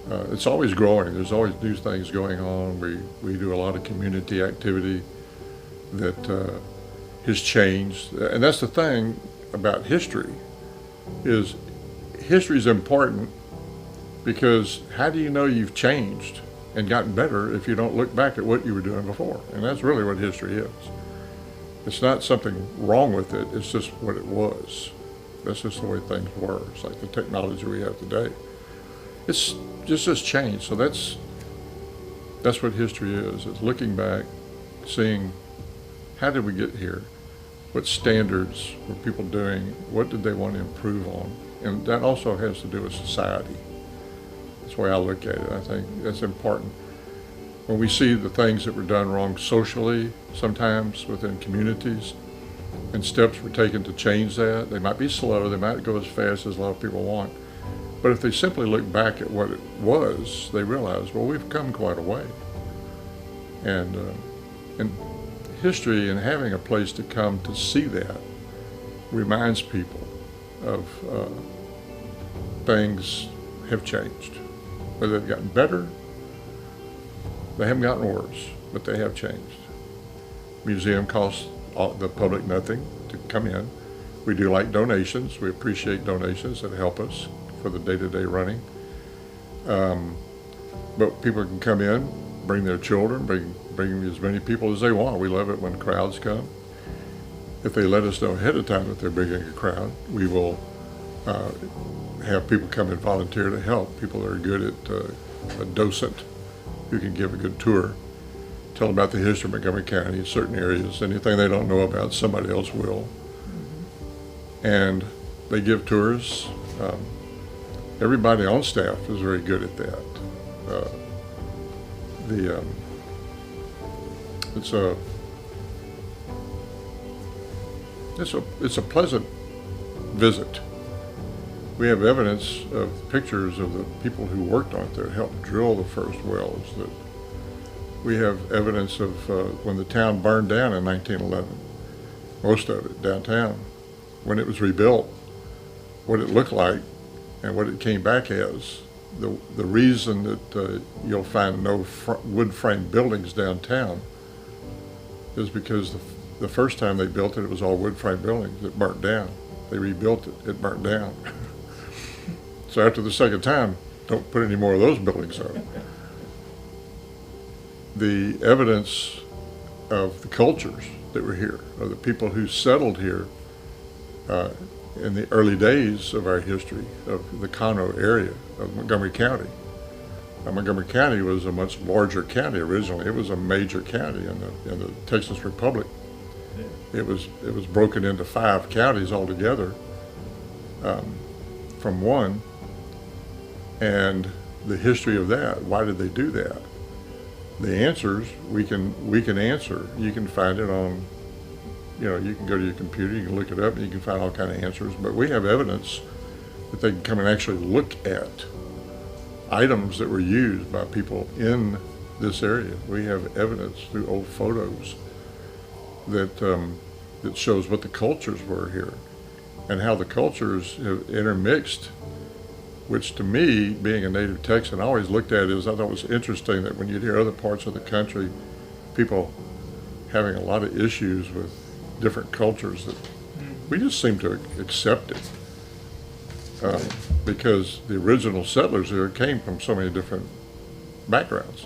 It's always growing. There's always new things going on. We do a lot of community activity that has changed. And that's the thing about history is history is important because how do you know you've changed and gotten better if you don't look back at what you were doing before? And that's really what history is. It's not something wrong with it, it's just what it was. That's just the way things were. It's like the technology we have today. It's just has changed. So that's what history is. It's looking back, seeing how did we get here? What standards were people doing? What did they want to improve on? And that also has to do with society. That's the way I look at it. I think that's important. When we see the things that were done wrong socially, sometimes within communities, and steps were taken to change that, they might be slow, they might go as fast as a lot of people want, but if they simply look back at what it was, they realize, well, we've come quite a way. And history and having a place to come to see that reminds people of things have changed. Whether they've gotten better, they haven't gotten worse, but they have changed. Museum costs the public nothing to come in. We do like donations. We appreciate donations that help us for the day-to-day running. But people can come in, bring their children, bring as many people as they want. We love it when crowds come. If they let us know ahead of time that they're bringing a crowd, we will have people come and volunteer to help. People that are good at a docent who can give a good tour, tell them about the history of Montgomery County in certain areas. Anything they don't know about, somebody else will. And they give tours. Everybody on staff is very good at that. It's a pleasant visit. We have evidence of pictures of the people who worked on it that helped drill the first wells. That we have evidence of when the town burned down in 1911, most of it downtown, when it was rebuilt, what it looked like and what it came back as. The reason that you'll find no wood frame buildings downtown is because the first time they built it was all wood frame buildings. It burnt down. They rebuilt it, it burnt down. So after the second time, don't put any more of those buildings up. The evidence of the cultures that were here, of the people who settled here in the early days of our history, of the Conroe area of Montgomery County. Montgomery County was a much larger county originally. It was a major county in the Texas Republic. It was broken into 5 counties altogether from one. And the history of that, why did they do that? The answers we can answer. You can find it on, you can go to your computer, you can look it up, and you can find all kind of answers. But we have evidence that they can come and actually look at items that were used by people in this area. We have evidence through old photos that that shows what the cultures were here and how the cultures have intermixed. Which to me, being a native Texan, I always looked at it as I thought it was interesting that when you'd hear other parts of the country, people having a lot of issues with different cultures, that we just seem to accept it. Because the original settlers here came from so many different backgrounds.